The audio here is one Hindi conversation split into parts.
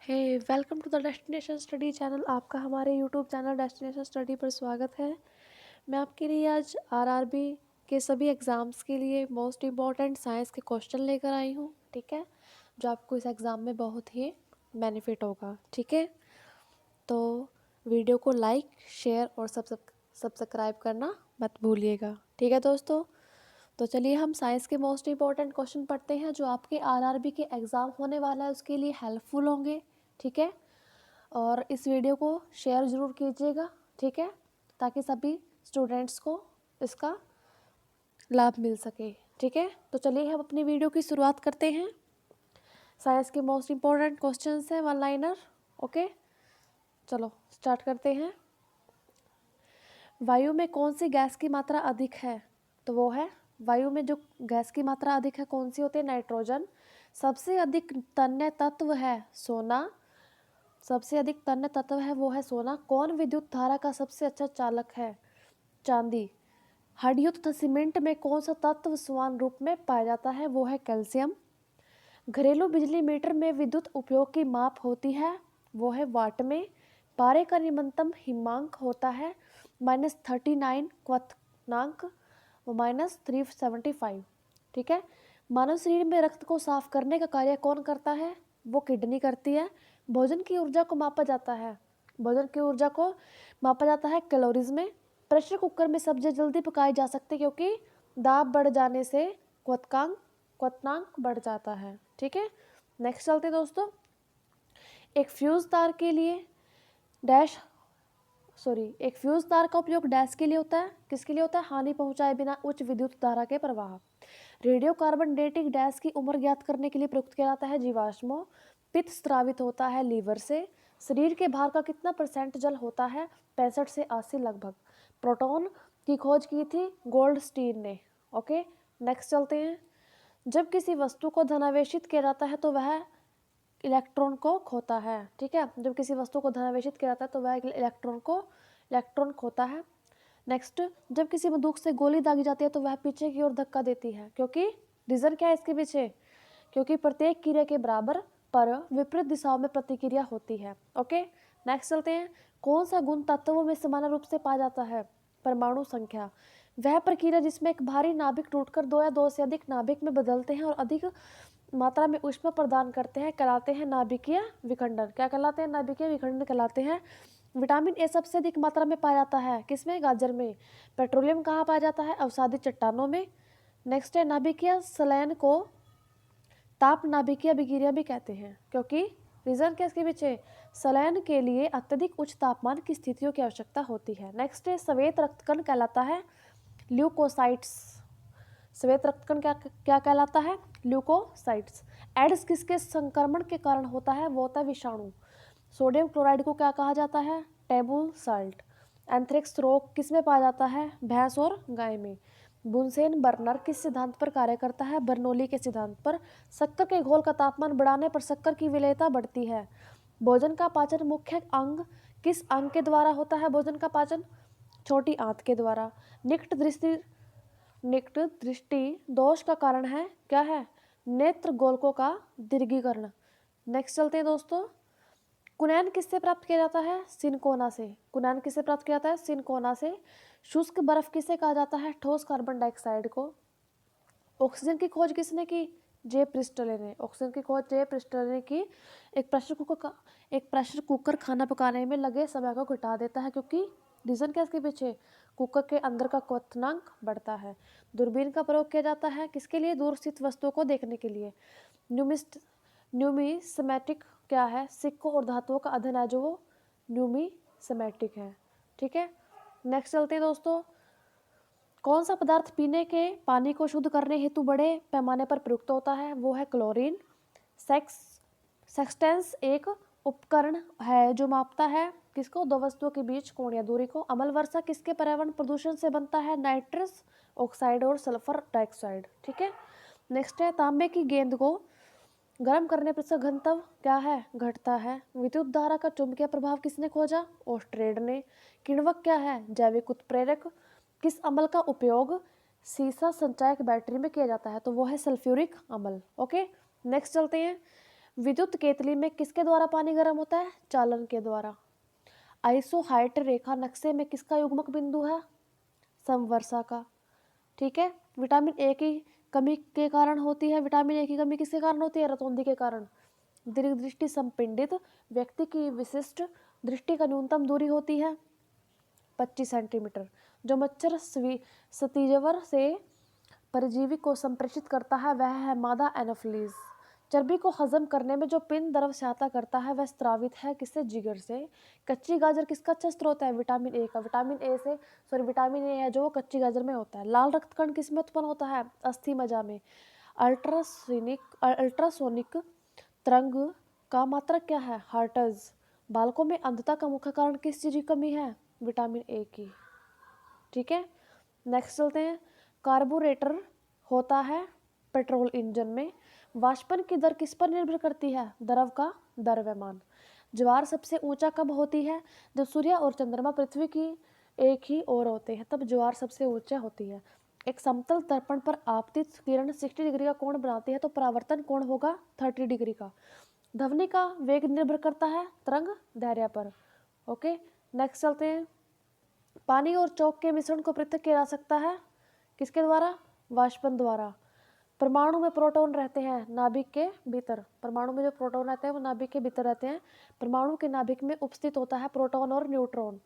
Hey welcome to the destination study channel. आपका हमारे यूट्यूब चैनल डेस्टिनेशन स्टडी पर स्वागत है। मैं आपके लिए आज आरआरबी के सभी एग्ज़ाम्स के लिए मोस्ट इम्पॉर्टेंट साइंस के क्वेश्चन लेकर आई हूँ, ठीक है, जो आपको इस एग्ज़ाम में बहुत ही बेनिफिट होगा, ठीक है। तो वीडियो को लाइक, शेयर और सब्सक्राइब करना मत भूलिएगा, ठीक है दोस्तों। तो चलिए हम साइंस के मोस्ट इम्पॉर्टेंट क्वेश्चन पढ़ते हैं जो आपके आरआरबी के एग्ज़ाम होने वाला है उसके लिए हेल्पफुल होंगे, ठीक है। और इस वीडियो को शेयर ज़रूर कीजिएगा, ठीक है, ताकि सभी स्टूडेंट्स को इसका लाभ मिल सके, ठीक है। तो चलिए हम अपनी वीडियो की शुरुआत करते हैं। साइंस के मोस्ट इम्पॉर्टेंट क्वेश्चंस हैं, वन लाइनर, ओके। चलो स्टार्ट करते हैं। वायु में कौन सी गैस की मात्रा अधिक है? तो वो है, वायु में जो गैस की मात्रा अधिक है कौन सी होती है? नाइट्रोजन। सबसे अधिक तन्य तत्व है सोना। सबसे अधिक तन्य तत्व है वो है सोना। कौन विद्युत धारा का सबसे अच्छा चालक है? चांदी। हड्डियों तथा सीमेंट में कौन सा तत्व समान रूप में पाया जाता है? वो है कैल्शियम। घरेलू बिजली मीटर में विद्युत उपयोग की माप होती है, वो है वाट में। पारे का न्यूनतम हिमांक होता है -39 क्वथनांक, वो -375, ठीक है। मानव शरीर में रक्त को साफ करने का कार्य कौन करता है? वो किडनी करती है। भोजन की ऊर्जा को मापा जाता है, भोजन की ऊर्जा को मापा जाता है कैलोरीज में। प्रेशर कुकर में सब्जी जल्दी पकाई जा सकती है क्योंकि दाब बढ़ जाने से क्वथनांक बढ़ जाता है, ठीक है। नेक्स्ट चलते हैं दोस्तों। एक फ्यूज तार के लिए डैश एक फ्यूज तार का उपयोग डैश के लिए होता है, किसके लिए होता है? हानि पहुंचाए बिना उच्च विद्युत धारा के प्रवाह। रेडियो कार्बन डेटिंग डैश की उम्र ज्ञात करने के लिए प्रयुक्त किया जाता है जीवाश्मों। पित्त स्रावित होता है लीवर से। शरीर के भार का कितना % जल होता है? 65 से 80 लगभग। प्रोटॉन की खोज की थी गोल्डस्टीन ने, ओके। नेक्स्ट चलते हैं। जब किसी वस्तु को धनावेशित किया जाता है तो वह इलेक्ट्रॉन को खोता है, ठीक है। जब किसी वस्तु को धनावेशित किया जाता है तो वह इलेक्ट्रॉन खोता है। नेक्स्ट, जब किसी बंदूक से गोली दागी जाती है तो वह पीछे की ओर धक्का देती है, क्योंकि रीजन क्या है इसके पीछे? क्योंकि प्रत्येक क्रिया के बराबर पर विपरीत दिशाओं में प्रतिक्रिया होती है, ओके। नेक्स्ट चलते हैं। कौन सा गुण तत्वों में समान रूप से पाया जाता है? परमाणु संख्या। वह प्रक्रिया जिसमें एक भारी नाभिक टूटकर दो या दो से अधिक नाभिक में बदलते हैं और अधिक मात्रा में ऊष्मा प्रदान करते हैं कहलाते हैं नाभिकीय विखंडन। क्या कहलाते हैं? नाभिकीय विखंडन कहलाते हैं। विटामिन ए सबसे अधिक मात्रा में पाया जाता है किसमें? गाजर में। पेट्रोलियम कहाँ पाया जाता है? अवसादी चट्टानों में। नेक्स्ट है, नाभिकीय संलयन को ताप नाभिकीय अभिक्रिया भी कहते हैं, क्योंकि रीजन क्या इसके पीछे? संलयन के लिए अत्यधिक उच्च तापमान की स्थितियों की आवश्यकता होती है। नेक्स्ट है, श्वेत रक्तकण कहलाता है ल्यूकोसाइट्स। श्वेत रक्तकण क्या क्या कहलाता है? ल्यूकोसाइट्स। एड्स किसके संक्रमण के कारण होता है? वो होता है विषाणु। सोडियम क्लोराइड को क्या कहा जाता है? Table salt. एंथ्रेक्स रोग किस में पाया जाता है? भैंस और गाय में। बुनसेन बर्नर किस सिद्धांत पर कार्य करता है? बर्नौली के सिद्धांत पर। शक्कर के घोल का तापमान बढ़ाने पर शक्कर की विलेयता बढ़ती है। भोजन का पाचन मुख्य अंग किस अंग के द्वारा होता है? भोजन का पाचन छोटी आंत के द्वारा। निकट दृष्टि दोष का कारण है, क्या है? नेत्र गोलकों का दीर्घीकरण। नेक्स्ट चलते हैं दोस्तों। कुनैन किससे प्राप्त किया जाता है? सिनकोना से। कुनैन किससे प्राप्त किया जाता है? सिनकोना से। शुष्क बर्फ किसे कहा जाता है? ठोस कार्बन डाइऑक्साइड को। ऑक्सीजन की खोज किसने की? जे प्रिस्टले ने। ऑक्सीजन की खोज जे प्रिस्टले ने की। एक प्रेशर कुकर खाना पकाने में लगे समय को घटा देता है, क्योंकि रीजन क्या इसके पीछे? कुकर के अंदर का क्वथनांक बढ़ता है। दूरबीन का प्रयोग किया जाता है किसके लिए? दूर स्थित वस्तुओं को देखने के लिए। न्यूमिसमैटिक क्या है? सिक्कों और धातुओं का अध्ययन है जो वो न्यूमिसमैटिक है, ठीक है। नेक्स्ट चलते हैं दोस्तों। कौन सा पदार्थ पीने के पानी को शुद्ध करने हेतु बड़े पैमाने पर प्रयुक्त होता है? वो है क्लोरीन। सेक्सटेंस एक उपकरण है जो मापता है किसको? दो वस्तुओं के बीच कोणीय दूरी को। अम्ल वर्षा किसके पर्यावरण प्रदूषण से बनता है? नाइट्रस ऑक्साइड और सल्फर डाइऑक्साइड, ठीक है। नेक्स्ट है, तांबे की गेंद को गर्म करने पर इसका घनत्व क्या है? घटता है। विद्युत धारा का चुंबकीय प्रभाव किसने खोजा? ओस्ट्रेड ने। किण्वक क्या है? जैविक उत्प्रेरक। किस अम्ल का उपयोग सीसा संचायक बैटरी में किया जाता है? तो वो है सल्फ्यूरिक अम्ल, ओके। नेक्स्ट चलते हैं। विद्युत केतली में किसके द्वारा पानी गर्म होता है? चालन के द्वारा। आइसोहाइट रेखा नक्शे में किसका युग्मक बिंदु है? समवर्षा का। ठीक है। विटामिन ए की कमी के कारण होती है, विटामिन ए की कमी किसके कारण होती है? रतौंधी के कारण। दीर्घ दृष्टि संपिंडित व्यक्ति की विशिष्ट दृष्टि का न्यूनतम दूरी होती है 25 सेंटीमीटर। जो मच्छर स्तीजवर से परजीवी को संप्रेषित करता है वह है मादा एनोफिलीज। चर्बी को हजम करने में जो पिंड द्रव सहायता करता है वह स्रावित है किससे? जिगर से। कच्ची गाजर किसका अच्छा स्रोत है? विटामिन ए का। विटामिन ए है जो कच्ची गाजर में होता है। लाल रक्त कण किस में उत्पन्न होता है? अस्थि मज्जा में। अल्ट्रासोनिक तरंग का मात्रक क्या है? हर्ट्ज। बालकों में अंधता का मुख्य कारण किस चीज की कमी है? विटामिन ए की। ठीक है। नेक्स्ट चलते हैं। कार्बोरेटर होता है पेट्रोल इंजन में। वाष्पन की दर किस पर निर्भर करती है? द्रव का द्रव्यमान। ज्वार सबसे ऊंचा कब होती है? जब सूर्य और चंद्रमा पृथ्वी की एक ही ओर होते हैं तब ज्वार सबसे ऊंचा होती है। एक समतल दर्पण पर आपतित किरण 60 डिग्री का कोण बनाती है तो परावर्तन कोण होगा 30 डिग्री का। ध्वनि का वेग निर्भर करता है तरंग दैर्ध्य पर। ओके। नेक्स्ट चलते हैं। पानी और चौक के मिश्रण को पृथक किया जा सकता है किसके द्वारा? वाष्पन द्वारा। परमाणु में प्रोटॉन रहते हैं नाभिक के भीतर। परमाणु में जो प्रोटॉन रहते हैं वो नाभिक के भीतर रहते हैं। परमाणु के नाभिक में उपस्थित होता है प्रोटॉन और न्यूट्रॉन।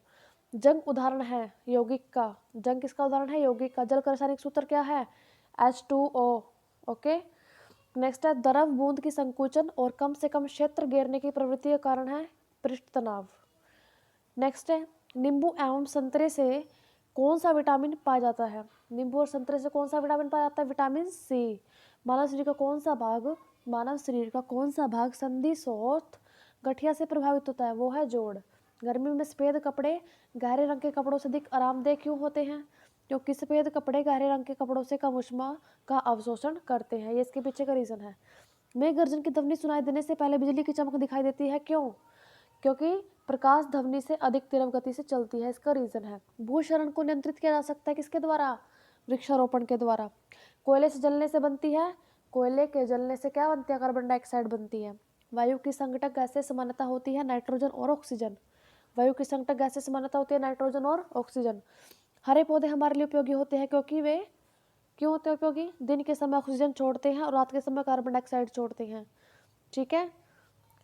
जंग उदाहरण है यौगिक का। जंग किसका उदाहरण है? यौगिक का। जल का रासायनिक सूत्र क्या है? H2O। ओके। नेक्स्ट है द्रव बूंद की संकुचन और कम से कम क्षेत्र घेरने की प्रवृत्ति का कारण है पृष्ठ तनाव। नेक्स्ट है नींबू एवं संतरे से कौन सा विटामिन पाया जाता है? नींबू और संतरे से कौन सा विटामिन पाया जाता है? Vitamin C. मानव शरीर का कौन सा भाग संधि शोथ गठिया से प्रभावित होता है? वो है जोड़। गर्मी में सफेद कपड़े गहरे रंग के कपड़ों से अधिक आरामदेह क्यों होते हैं? क्योंकि सफेद कपड़े गहरे रंग के कपड़ों से कम ऊष्मा का अवशोषण करते हैं। ये इसके पीछे का रीजन है। मेघ गर्जन की ध्वनि सुनाई देने से पहले बिजली की चमक दिखाई देती है, क्यों? क्योंकि प्रकाश ध्वनि से अधिक तीव्र गति से चलती है, इसका रीजन है। भूक्षरण को नियंत्रित किया जा सकता है किसके द्वारा? वृक्षारोपण के द्वारा। कोयले से जलने से बनती है, कोयले के जलने से क्या बनती है? कार्बन डाइऑक्साइड बनती है। वायु की संघटक गैसें समानता होती है नाइट्रोजन और ऑक्सीजन। वायु की संघटक गैसें समानता होती है नाइट्रोजन और ऑक्सीजन। हरे पौधे हमारे लिए उपयोगी होते हैं क्यों होते हैं उपयोगी? दिन के समय ऑक्सीजन छोड़ते हैं और रात के समय कार्बन डाइऑक्साइड छोड़ते हैं। ठीक है।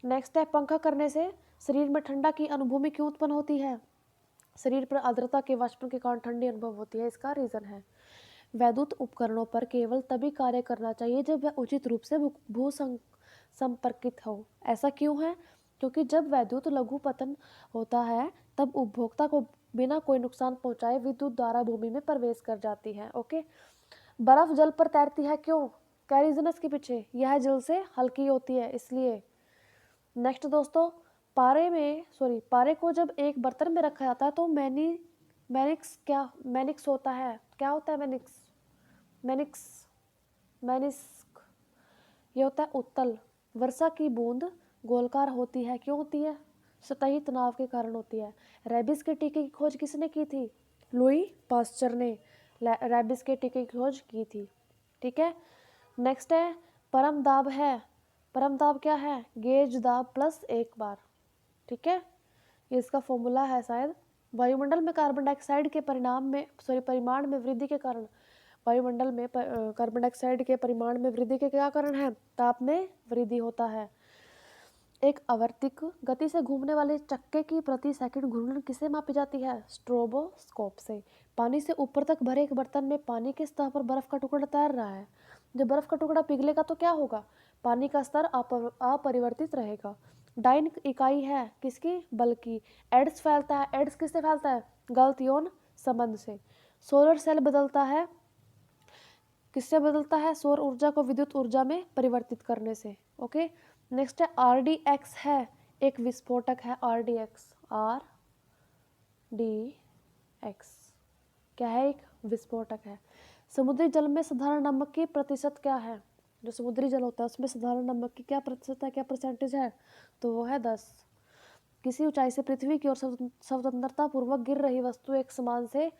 नेक्स्ट है पंखा करने से शरीर में ठंडा की अनुभूति क्यों उत्पन्न होती है? शरीर पर आर्द्रता के वाष्पन के कारण ठंडी अनुभव होती है, इसका रीजन है। वैद्युत उपकरणों पर केवल तभी कार्य करना चाहिए जब वह उचित रूप से भू संपर्कित हो। ऐसा क्यों है? क्योंकि जब वैद्युत लघुपतन होता है तब उपभोक्ता को बिना कोई नुकसान पहुंचाए विद्युत धारा भूमि में प्रवेश कर जाती है। ओके। बर्फ जल पर तैरती है क्यों? क्या रीजन है इसके पीछे? यह जल से हल्की होती है इसलिए। नेक्स्ट दोस्तों, पारे को जब एक बर्तन में रखा जाता है तो मैनिक्स होता है। क्या होता है मैनिस्क ये होता है उत्तल। वर्षा की बूंद गोलकार होती है, क्यों होती है? सतही तनाव के कारण होती है। रेबिस के टीके की खोज किसने की थी? लुई पास्चर ने रेबिस के टीके की खोज की थी। ठीक है। नेक्स्ट है परम दाब है। परम दाब क्या है? गेज दाब प्लस एक बार। ठीक है। ये इसका फॉर्मूला है शायद। वायुमंडल में कार्बन डाइऑक्साइड के परिमाण में वृद्धि के कारण वायुमंडल में कार्बन डाइऑक्साइड के परिमाण में वृद्धि के क्या कारण है? ताप में वृद्धि होता है। एक आवर्तिक गति से घूमने वाले चक्के की प्रति सेकंड घूर्णन किसे मापी जाती है? स्ट्रोबोस्कोप से। पानी से ऊपर तक भरे एक बर्तन में पानी के सतह पर बर्फ का टुकड़ा तैर रहा है। जब बर्फ का टुकड़ा पिघलेगा तो क्या होगा? पानी का स्तर अपरिवर्तित रहेगा। डाइन इकाई है किसकी? बल की। एड्स फैलता है, एड्स किससे फैलता है? गलत यौन संबंध से। सोलर सेल बदलता है किससे बदलता है? सौर ऊर्जा को विद्युत ऊर्जा में परिवर्तित करने से। ओके। नेक्स्ट है RDX है एक विस्फोटक है। RDX क्या है? एक विस्फोटक है। समुद्री जल में साधारण नमक की प्रतिशत क्या है? जो समुद्री जल होता है उसमें साधारण नमक की क्या प्रतिशत है, क्या परसेंटेज है? तो वो है 10। किसी ऊंचाई से पृथ्वी की ओर स्वतंत्रता पूर्वक गिर रही वस्तु एक समान से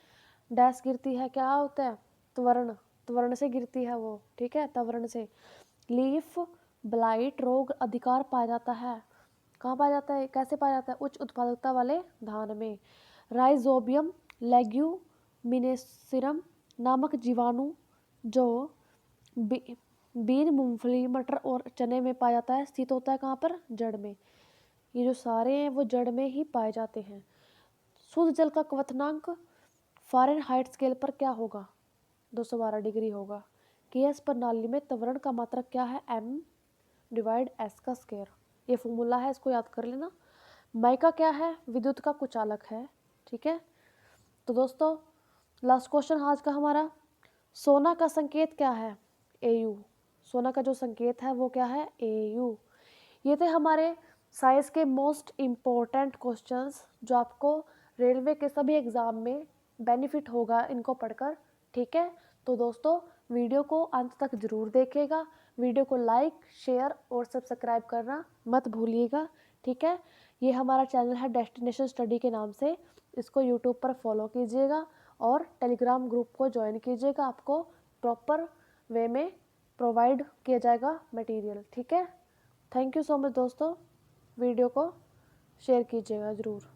डैश गिरती है, क्या होता है? त्वरण से गिरती है वो। ठीक है, त्वरण से। लीफ ब्लाइट रोग अधिकार पाया जाता है, कहाँ पाया जाता है, कैसे पाया जाता है, उच्च उत्पादकता वाले धान में। राइजोबियम लेग्यूमिनेसियम नामक जीवाणु जो बीन, मूंगफली, मटर और चने में पाया जाता है, स्थित होता है कहाँ पर, जड़ में। ये जो सारे हैं वो जड़ में ही पाए जाते हैं। शुद्ध जल का क्वथनांक फ़ारेनहाइट स्केल पर क्या होगा, 212 डिग्री होगा। केएस प्रणाली में त्वरण का मात्रक क्या है, m/s का स्क्वायर। ये फॉर्मूला है, इसको याद कर लेना। माइका क्या है, विद्युत का कुचालक है, ठीक है। तो दोस्तों लास्ट क्वेश्चन आज का हमारा, सोना का संकेत क्या है, Au। सोना का जो संकेत है वो क्या है, Au। ये थे हमारे साइंस के मोस्ट इम्पोर्टेंट क्वेश्चंस जो आपको रेलवे के सभी एग्ज़ाम में बेनिफिट होगा इनको पढ़कर, ठीक है। तो दोस्तों वीडियो को अंत तक ज़रूर देखिएगा, वीडियो को लाइक, शेयर और सब्सक्राइब करना मत भूलिएगा, ठीक है। ये हमारा चैनल है डेस्टिनेशन स्टडी के नाम से, इसको यूट्यूब पर फॉलो कीजिएगा और टेलीग्राम ग्रुप को ज्वाइन कीजिएगा, आपको प्रॉपर वे में प्रोवाइड किया जाएगा मटेरियल, ठीक है। थैंक यू सो मच दोस्तों, वीडियो को शेयर कीजिएगा ज़रूर।